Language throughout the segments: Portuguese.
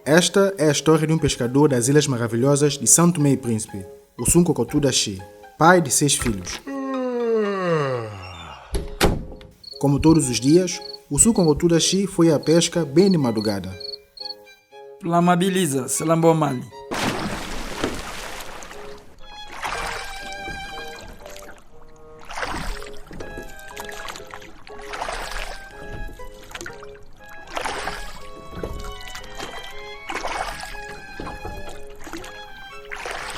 Esta é a história de um pescador das Ilhas Maravilhosas de São Tomé e Príncipe, o Sunco Kotudashi, pai de 6 filhos. Como todos os dias, o Sunco Kotudashi foi à pesca bem de madrugada. Plamabiliza, Selambo Mali.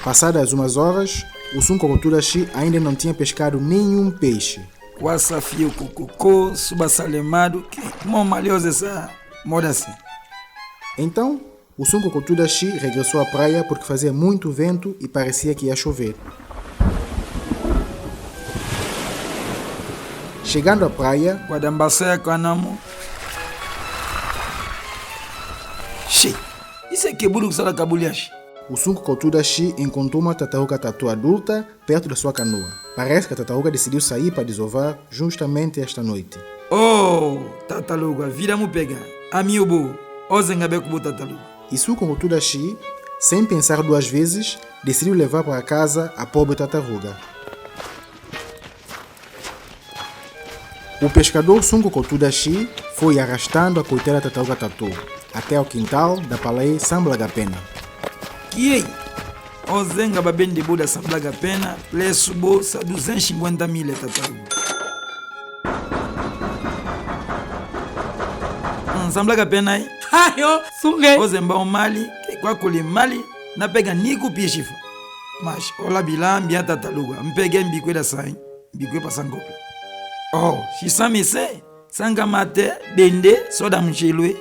Passadas umas horas, o Sunco Kotudashi ainda não tinha pescado nenhum peixe. Wasafio Kukuko, Subasalemado, que malhosa essa moda assim. Então, o Sunco Kotudashi regressou à praia porque fazia muito vento e parecia que ia chover. Chegando à praia, Guadambasaya Kanamo. Xê, isso é que buru que sala cabulhashi. o Sunco Kotudashi encontrou uma tartaruga tatu adulta perto da sua canoa. Parece que a tartaruga decidiu sair para desovar justamente esta noite. Oh, tataluga, vira-me pegar. Amiubu, ozengabe kubu tataluga. E Sunco Kotudashi, sem pensar duas vezes, decidiu levar para casa a pobre tartaruga. O pescador Sunco Kotudashi foi arrastando a coitada tartaruga tatu até ao quintal da Palaí Samblagapena. Kiei, ozenga babende buda Sambraga Pena, plesubo sa 250 mil tataluga. Sambraga Pena aí. Ayo, sunge. Ozemba o mali, que kwa kule mali, na pega niku pishifa. Mas, ola bilambia tataluga, mpege mbikwe da sai, mbikwe pasangopla. Oh, shisami se, sanga mate, dende, soda mchilwe.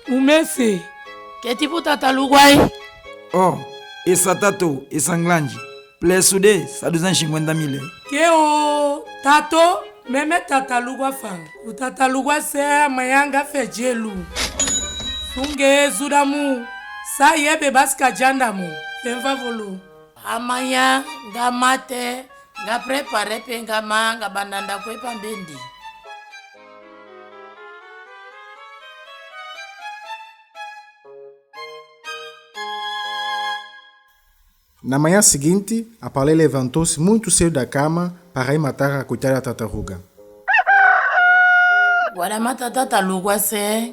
Umese. Que tipo tartaruga aí? Oh, essa tatu, essa nglanji, plesude, sa 250 mil. Que o tato, meme tartaruga fang. O tartaruga se amayanga fejelu. Sunge zuramu, sa yebe baska jandamu. Fenfa volo. Amanhã, nga mate, nga prepare pe nga ma, nga bandanda kwe pambendi. Na manhã seguinte, a Palé levantou-se muito cedo da cama para ir matar a coitada tartaruga. Guarda mata tartaruga se,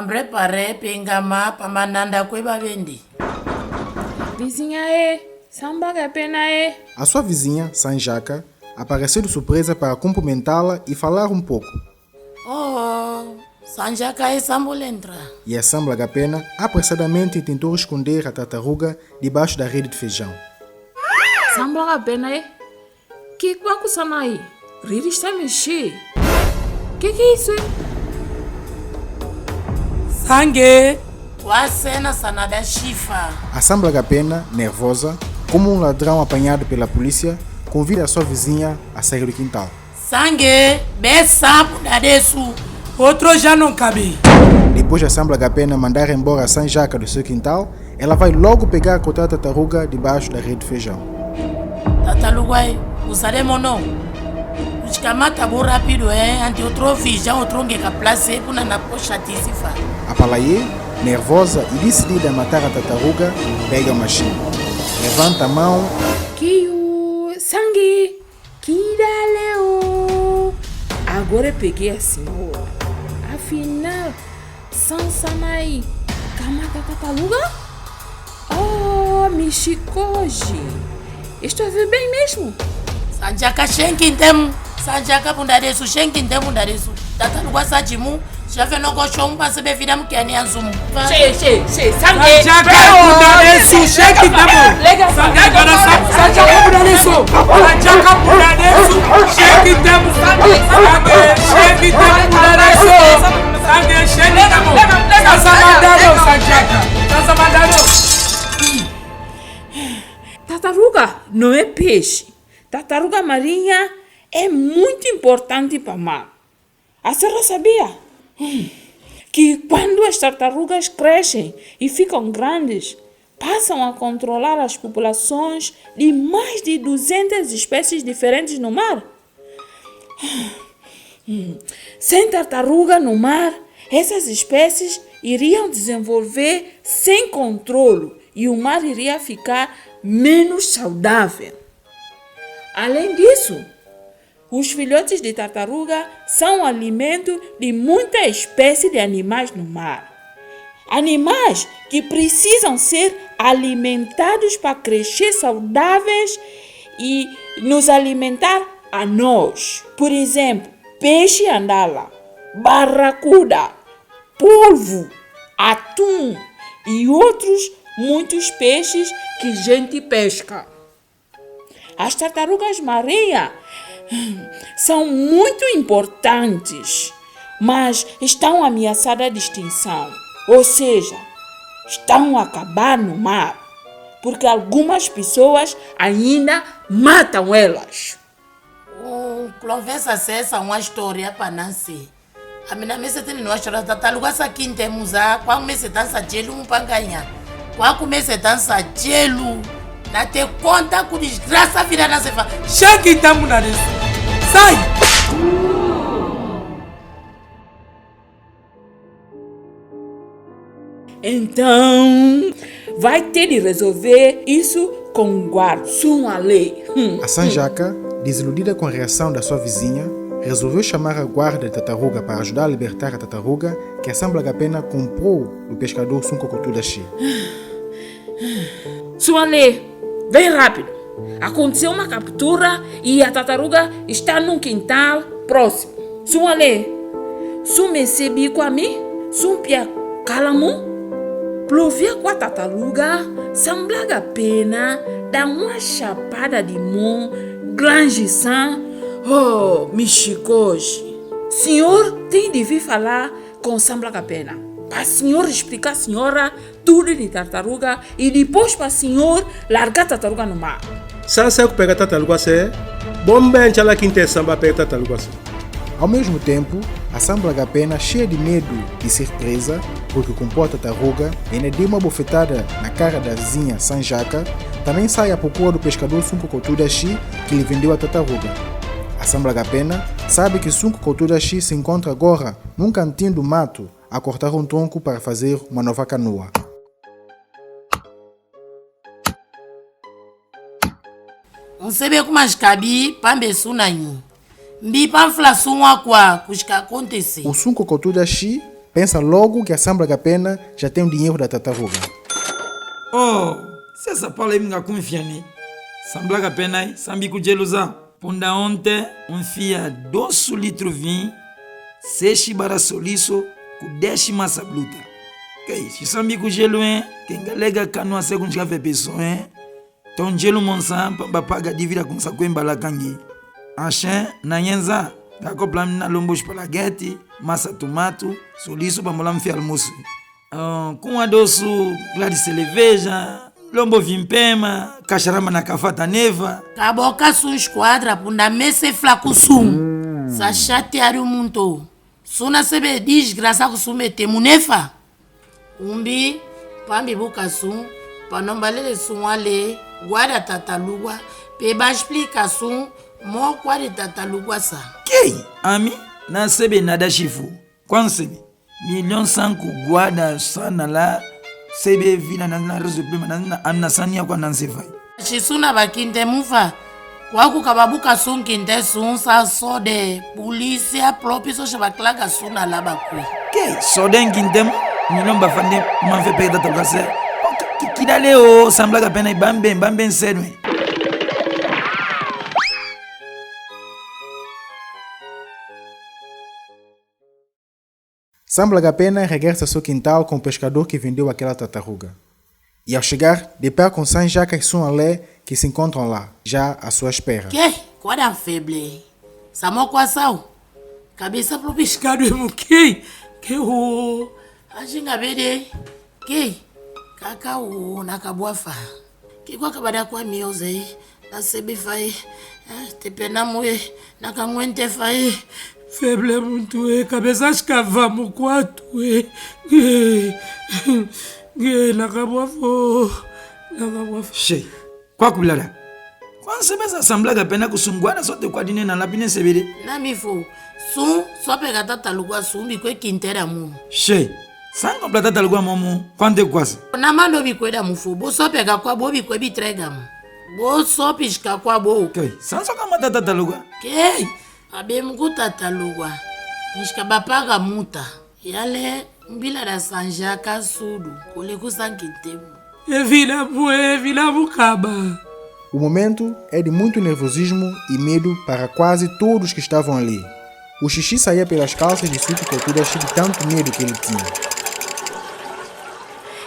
prepare pe nga ma, pamandanda kwe pambendi. Vizinha é, Sambraga Pena é. A sua vizinha, Sanjaka, apareceu de surpresa para cumprimentá-la e falar um pouco. Oh, Sanjaka e Sambulentra. E a Samblagapena apressadamente tentou esconder a tartaruga debaixo da rede de feijão. Sambraga Pena é. Que banco são aí? Riri está a mexer. Que é isso? Sangue. Wasena sanada chifa. A Samblagapena, nervosa, como um ladrão apanhado pela polícia, convida a sua vizinha a sair do quintal. Sangue, besapo da desu. Outro já não cabe. Depois da Samblagapena mandar embora a Sanjaka do seu quintal, ela vai logo pegar a coitada tartaruga debaixo da rede de feijão. Tartaruga aí, usaremo não. Uchikamata bo rápido, anti outro feijão, outro ngeca place, puna na poxa tisifa. A Palaie, nervosa e decidida a matar a tartaruga, pega uma china. Levanta a mão Que o sangue. Que leo. Agora eu peguei a senhora. Afinal, Sansanai, Kamaka Tartaruga? Oh, Michikoji. Estou a ver bem mesmo. Sanjaka shenkintem, Sanjaka pundaresu, shenkintem pundaresu. Tartaruga sajimu, já vê no gosto para saber virar mukeni azumu. Che, sangue. Sanjaka pundaresu, shenkintem. Lega, Sanjaka pundaresu, Sanjaka pundaresu, shenkintem. Sanjaka pundaresu, sangue shenkintem. Sasamandaro, Sanjaka, sasamandaro. Tartaruga não é peixe. Tartaruga marinha é muito importante para o mar. A senhora sabia que quando as tartarugas crescem e ficam grandes, passam a controlar as populações de mais de 200 espécies diferentes no mar. Sem tartaruga no mar, essas espécies iriam desenvolver sem controle e o mar iria ficar menos saudável. Além disso, os filhotes de tartaruga são alimento de muita espécie de animais no mar. Animais que precisam ser alimentados para crescer saudáveis e nos alimentar a nós. Por exemplo, peixe andala, barracuda, polvo, atum e outros muitos peixes que a gente pesca. As tartarugas marinhas são muito importantes, mas estão ameaçadas de extinção. Ou seja, estão a acabar no mar, porque algumas pessoas ainda matam elas. Conversa essa uma história para nascer. A minha mesa tem uma história da taluga aqui em temos a quando comece a dançar gelo um panganha. Quando comece a dançar gelo, na te conta com desgraça vira na cefa. Chega então na desse. Sai! Então, vai ter de resolver isso com o guarda. Sua lei. A Sanjaka, desiludida com a reação da sua vizinha, resolveu chamar a guarda de tartaruga para ajudar a libertar a tartaruga que a Samblagapena comprou do pescador Sunkokotudashi. Sua lei, vem rápido. Aconteceu uma captura e a tartaruga está num quintal próximo. Sua lei, sumecebi com a mim, sumpia calamu. Plovia com a tartaruga, Samblagapena dá uma chapada de mão, grande-san. Oh, Michikoji, senhor tem de vir falar com Samblagapena. Para o senhor explicar a senhora tudo de tartaruga e depois para o senhor largar a tartaruga no mar. Sasa que pega tartaruga se, bom bem chala quinte samba pega tartaruga se. Ao mesmo tempo, a Samblagapena, cheia de medo e surpresa, porque comprou a tartaruga e ainda deu uma bofetada na cara da vizinha Sanjaka, também sai à procura do pescador Sunkokotudashi que lhe vendeu a tartaruga. A Samblagapena sabe que Sunkokotudashi se encontra agora num cantinho do mato a cortar um tronco para fazer uma nova canoa. Unsebe kumashikabi pambe sunanyi. Mbi panfla sunwa kwa kushika acontece. O Sunkokotudashi pensa logo que a Samblagapena já tem o dinheiro da tartaruga. Oh, se essa palavra me confiane. Samblagapena, sambiku jelusa. Punda onte, fia 2 litros vinho, 6 bara soliço, com 10 massa bluta. Que se sambiku gelo quem galega canoa segundo já fez pessoa então gelo monsan para pagar dívida com sa coembala kangi. Achei na yenza, acopla na lombo spalaguete, massa tomato, soliço para molar fia almoço. Com a doce, glade cerveja, lombo vimpema, cacharama na cafata neva. Kaboka sun esquadra punda mese flaco sum. Sa chatear o mundo. Suna sebe desgraça com sumete munefa. Umbi, pambi buka sum, panombalele sum ale, guarda tartaruga, peba explicação, mo guarda tartaruga sa. Que? Ami, na sebe nada chifu. Quando sebe? 1,5 guarda sana lá. Sebe vina na resuprema na anasania kwa nansefai. Chisuna bakinte mufa. Waku kababuka sun kinte sun sa sode. Polícia própria so shabaklaga suna laba kwe. Que? Soden kintem? Milomba fande manfe pega tokase. Kidale o Samblagapena bamben sedwe. Samblagapena regressa ao seu quintal com o pescador que vendeu aquela tartaruga. E ao chegar, depara com Sanjaka e Sunalé que se encontram lá, já à sua espera. Que? Qual é a febre? Samo kwa sao? Cabeça pro pescado é muquei. Que o... A jinga bede. Que? Cacau na cabuafa. Que kwa kabada kwa mioze. Na sebi fai. Te pena moe. Na kangwente fai. Feble muito cabeça escavamos 4 na caboafo Che, kwa kubilala. Kwa sebeza assemblaga pena kusungwana sote kwa dine na lapine sebele. Na mifo. Su sopeka tatalugwa sumbi kwe kintera mu. Che, sango plata talugwa momu kwante kwasa. Na mando bikweda mufu. Bo sopeka kwa bo bikwe bitrega mu. Bo sopishka kwa bo. Okay, sanso kama tata talugwa. Kei, abe mku tatalugwa. Nishka bapaga muta. Yale mbila da sanjaka sudu. Kule kusankitemu. Evila Mucaba. O momento é de muito nervosismo e medo para quase todos que estavam ali. O xixi saía pelas calças de Suki Kotudashi de tanto medo que ele tinha.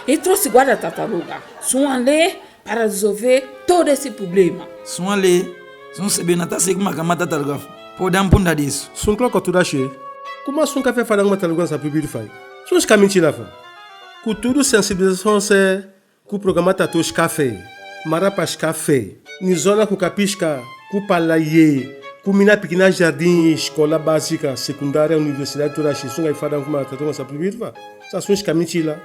E trouxe guarda tartaruga. Suanle para resolver todo esse problema. Suanle, sun sebe na tase kuma kama tartaruga. Podam punda disso. Sun cloco Kotudashi. Como a sun café fala uma tartaruga sa primeiro faz? Sun caminho lá fa. Com tudo sensibilização se com o programa Tatos Café, Marapas Café, Nizona com Capisca, com Palaie, com Mina Pequena Jardim, Escola Básica, Secundária, Universidade, toda a Xissunga e Fadam com uma Tatos sa primeiro fa. Sassuns caminho lá.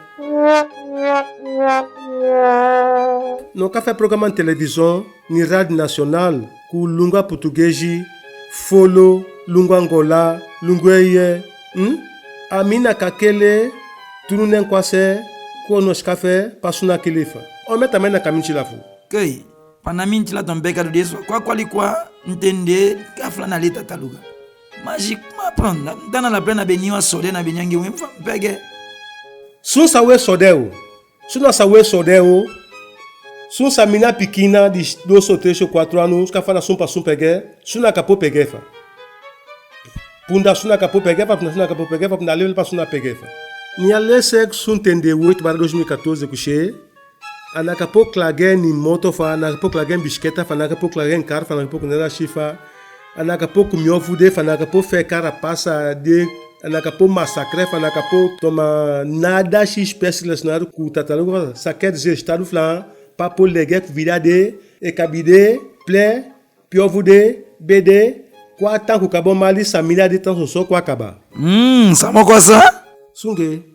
No café programa de televisão, ni Rádio Nacional, com Lunga Português, Folo, Lunga Angola, Lungueie, a mina kakele, tudo nem quase, com nos café, passou na quilifa. Homem também na caminho lá fo. Okay, panamint lá também quero disso. Kwa entender que a flanalita taluga. Mas pronto, tá na pena benio a sode na benyangi wem pegue. Sun sawe sodeu. Sun na sawe sodeu. Sun sa mina pequena de 2 ou 3 ou 4 anos, que fala sun pa sun pegue, sun na capô pegue fa. Punda sun na capô pegue fa, punda sun na capô pegue fa, punda level pa sun na pegue fa. Ni alese sun tende 8 para 2014 kuche. Anakapo klagen ni moto fa, anakapo klagen bisqueta fa, anakapo klagen car fa, anakapo kunela chifa, anakapo kumyovude fa, anakapo fe cara passa de, anakapo massacre fa, anakapo toma nada x espécie relacionado com o tartaruga. Ça quer dizer estado flan, papo legue virade, ekabide, ple, piovude, bede, kwa tanku kabo mali samina de tanso so kwa kaba. Samo kwa sa? Sungue,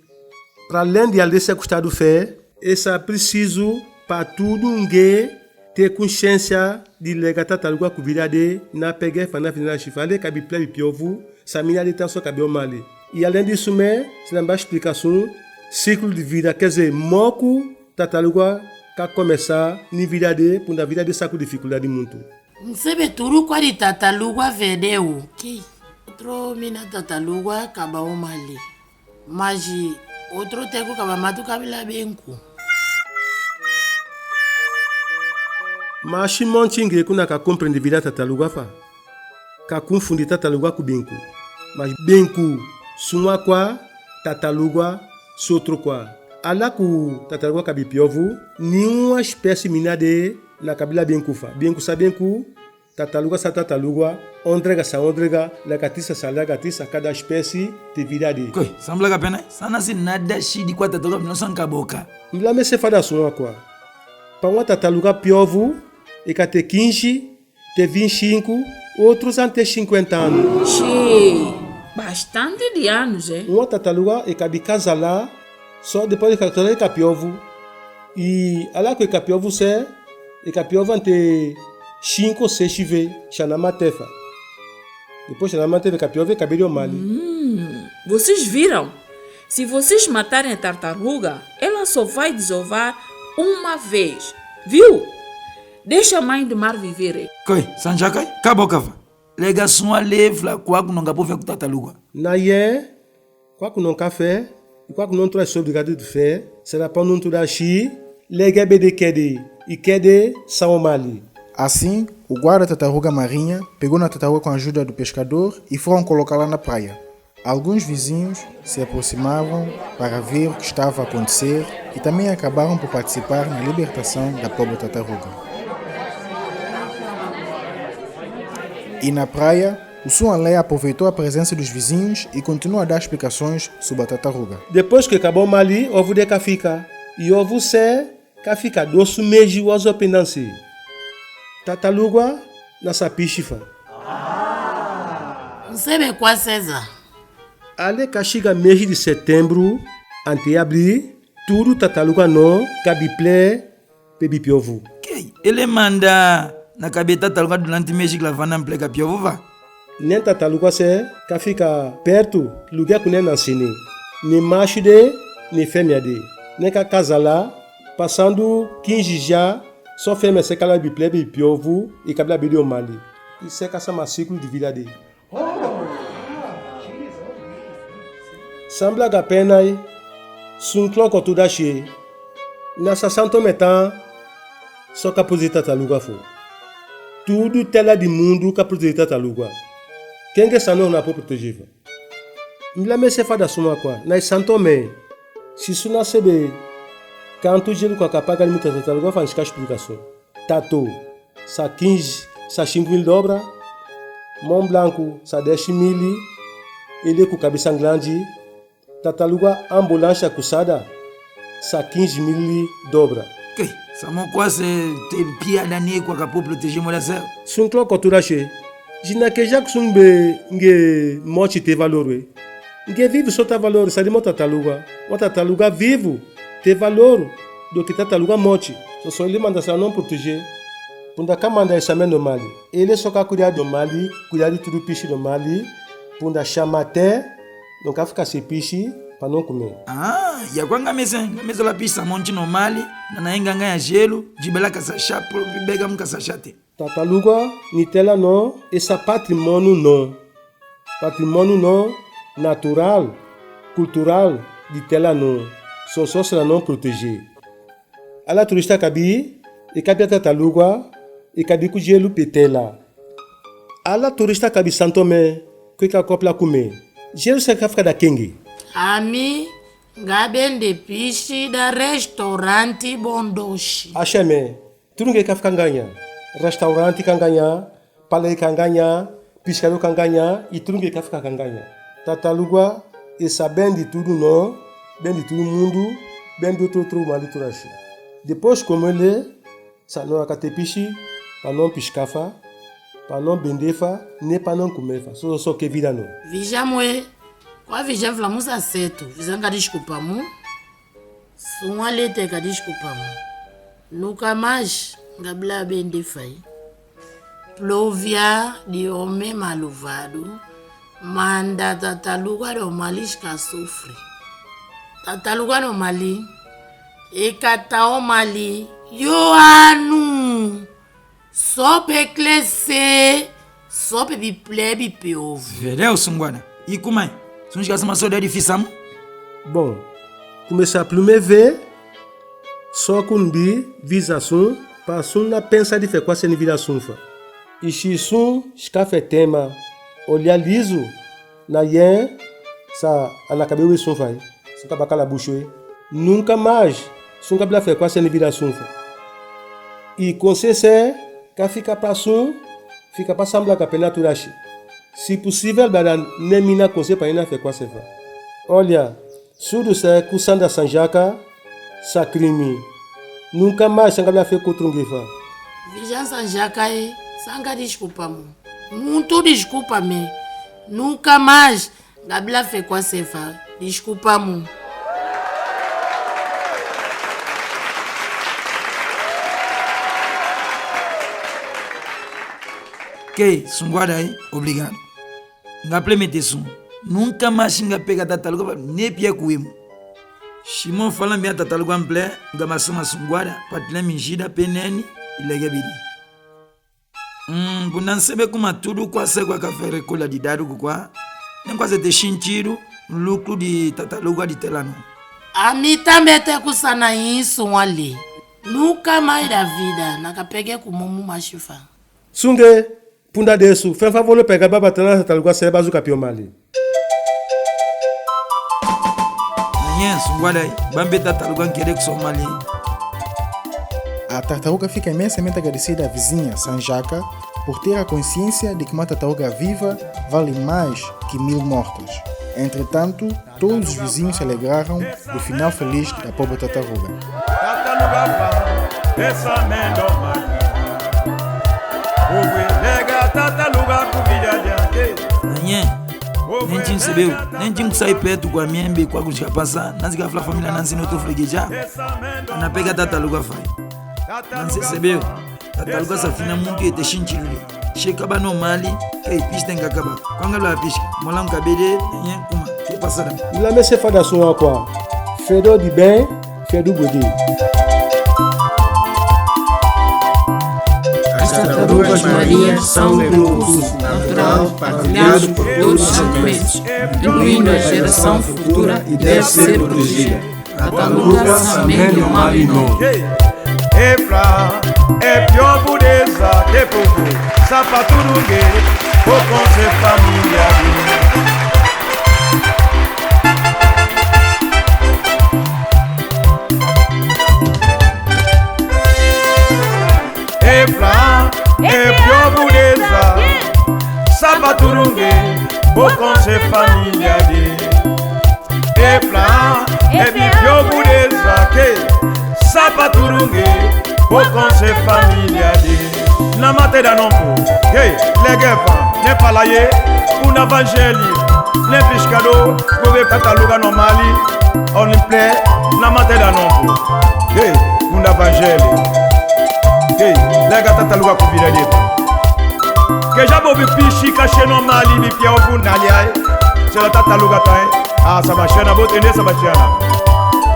para além de além ser custado fé, essa preciso para tudo ter consciência de legar tartaruga com virade na pegue fa na final chifale cabe ple piovu, samina de tanso cabelo mali. E além disso, se não explicação, ciclo de vida, quer dizer, moco tartaruga que começar ni virade, por na vida de saco dificuldade muito. Nsebe turu kwa di tatalugwa vedeu. Ki? Outro mina tatalugwa kaba omali. Maji, outro teko kaba matu kabila benku. Mas Shimon Chingre kuna ka compreende vida tartaruga fa. Ka confundir tartaruga com benku. Mas benku suma kwa tartaruga sotro kwa. Ala ku tartaruga kabi piovu, nenhuma espécie minade na kabila benku fa. Benku sa benku, tartaruga sa tartaruga, ondrega sa ondrega, lagartixa sa lagartixa, cada espécie de virade. Koi, sambla ka pena? Sana si nada shidi kwa tartaruga minosan kaboka. Mbla me se fada suma kwa. Pa uma tartaruga piovu, e ka te 15, te 25, outros até 50 anos. Che, bastante de anos, Uma tartaruga e ka bi casala, só depois de tartaruga e ka piovu. E ala que capiovu se, e capiovu ante 5 ou 6 chive, chanama tefa. Depois chanama tefa capiovu e cabelo mali. Vocês viram? Se vocês matarem a tartaruga, ela só vai desovar uma vez. Viu? Deixa a mãe do mar viver. Koi, sanjakai, kaboka fa. Lega sua levla kwa kunonga pove kutataluga. Na ye, quoi que non café, quoi que non trouve obrigado de faire, será para não tudo achar, lega bede kede, e kede são mali. Assim, o guarda-tartaruga marinha pegou na tartaruga com a ajuda do pescador e foram colocá-la na praia. Alguns vizinhos se aproximavam para ver o que estava a acontecer e também acabaram por participar na libertação da pobre tartaruga. E na praia, o Suanle aproveitou a presença dos vizinhos e continuou a dar explicações sobre a tartaruga. Depois que acabou mali, ovo de cafika. E ovo se, cafika doce meji was opinansi. Tartaruga na sapichifa. Nsebe kwa César. Ale kashiga mês de setembro, ante abril, tudo tartaruga não, cabiple, pebi piovu. Okay. Ele manda na cabeça tataluga durante o mês que lava na plega piovu va. Nem tataluga se que fica perto, lugar que nem nascene. Nem macho de, nem fêmea de. Nem que casa lá, passando 15 já, só fêmea se cala biplebe piovu e cabela bidio mali. Isso é caça um ciclo de vida de. Sambla gapena aí, sunclo com tudo achei. Nessa santo metan, só que a posita taluga foi. Tudo tela de mundo que a posita taluga. Quem que sanou na pode proteger? Mila me se fada suma kwa. Na santo me, se isso não se be, canto gelo com a capa que muita taluga faz que explicação. Tato, sa 15, sa 5.000 dobra, Mont Blanco, sa 10.000, ele com cabeça grande. Tataluga ambulância cusada sa 15.000 dobra. Okay. Samo quase tem piada nem com a proteger moda céu. Sunclo cultura che. Jina que já kusumbe nge morte te valor we. Nge vivo só ta valor, sa de mota tataluga. Mota tataluga vivo te valor do que tataluga morte. Só ele manda sa não proteger. Punda kamanda essa men no mali. Ele só ka cuidar do mali, cuidar de tudo piche do mali. Punda chamate, não ka ficar se piche para não comer. Ah, ya kwanga mesa la pisa monte normali na inganga ya gelo, jibela kasa chapo, bega mkasa chate. Tataluga ni tela não, essa patrimônio não. Patrimônio não natural, cultural de tela não. Só será não proteger. Ala turista cabi, e cabi tataluga, e cabi com gelo petela. Ala turista cabi santome, que copla comer. Gelo se fica da kengi. Ami ngabende pishi da restaurante bondoshi. Acheme, tudo que fica ganha. Restaurante can ganhar, palais can ganhar, piscador can ganhar e tudo que fica ganha. Tataluga e sabendo de tudo não, bem de todo mundo, bem de outro maliturashi. Depois como ele, sa não acate pishi, para não piscafa, para não bendefa, nem para não comer, só que vida não. Vijamwe. Kwa vija vla musa setu, vizanga desculpa mu. Sunga lete ka desculpa mu. Nuka mais, ngabla bende fai. Plovia de homem maluvado, manda tataluga do malish ka sofre. Tataluga do mali, e katao mali, Yoanu, sope klese, sope biple bipiovu. Vereu sungwana, e como é? Se não chegasse uma soda difícil, bom, começar a plumer ver, só com bi, visação, passou na pensa de frequência sem viração. E se isso, escafe tema, olhar liso, na yen, sa, na cabelo e som vai, se acabar a bucha, nunca mais, são cabelo frequência sem viração. E com cesse, que fica passando, fica passando a capela turashi. Se possível, nem mina consegue para ir na frequência. Olha, tudo se kusanda sanjaka, sacrimi. Nunca mais sangala fe kotrungifa. Vija sanjaka e sanga desculpa mu. Muito desculpa me. Nunca mais gabla frequência. Desculpa mu. Ok, sungwada aí, obrigado. Ngaplemete sun. Nunca mais nga pega tataluga ne pia kuimu. Shimon fala mbia tataluga mple, nga masoma sungwada, patile minjida peneni, ilegebidi. Bunansebe kuma tudu kwa sekwa kafere kola di dadu kukwa. Nkwa zete shinchiru, lucro di tataluga di telano. Ami também te kusana isso wale. Nunca mais da vida, nakapege kumomu mashifa. Sunge, punda desu, fem favor no pegar babatana tataluga seba zuka pio mali. Bambe tataluga nkere kusomali. A tartaruga fica imensamente agradecida à vizinha Sanjaka por ter a consciência de que uma tartaruga viva vale mais que 1000 mortas. Entretanto, todos os vizinhos se alegraram do final feliz da pobre tartaruga. Nem tinha sabeu, nem tinha que sair perto com a minha mbe com a gente passar, não se que a família não se notou freguejar, na pega tartaruga faz. nansesebeo tataluka safina muntu ete shinchilule shekaba no mali ke piste ngakaba kwanga la piste molam kabede yen kuma ke pasada La messe fada soa quoi. Fedo di bem, fedo bodi. As tartarugas marinhas são um recurso natural partilhado por todos os segmentos, incluindo a geração futura e deve ser protegida. Tartaruga Samene Malino. Efra, é pior pureza que povo, sapaturungue, ou com ser família. Efra, é pior pureza, sapaturungue, ou com ser família. Efra, é pior pureza que sapaturungue, ou com ser família. Na matéria não pô, les guerres, les palaye, un évangile, les pescadores, pour les catalogues normali, on les plaît, na matéria não pô, un évangile. Les gars catalogues pour virer les que já bobi pichi caché normali, ni pia au nalia, c'est la catalogue taille, ah ça va chier na botte ça va chier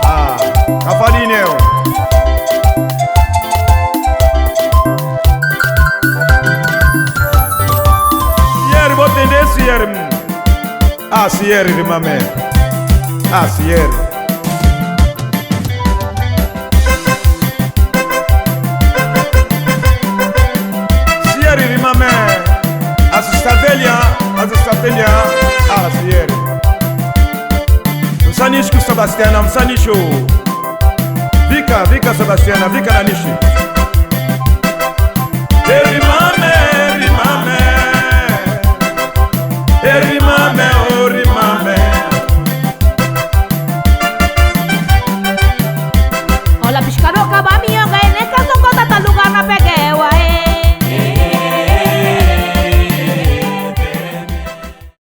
ah, cafalineo. Ah, sier, ma mère. Ah, sier. Sier, ma mère. Assistavelia. Ah, sier. Msanish ku Sebastiana, msanisho. Vika Sebastiana, vika na nishi. Eri mame.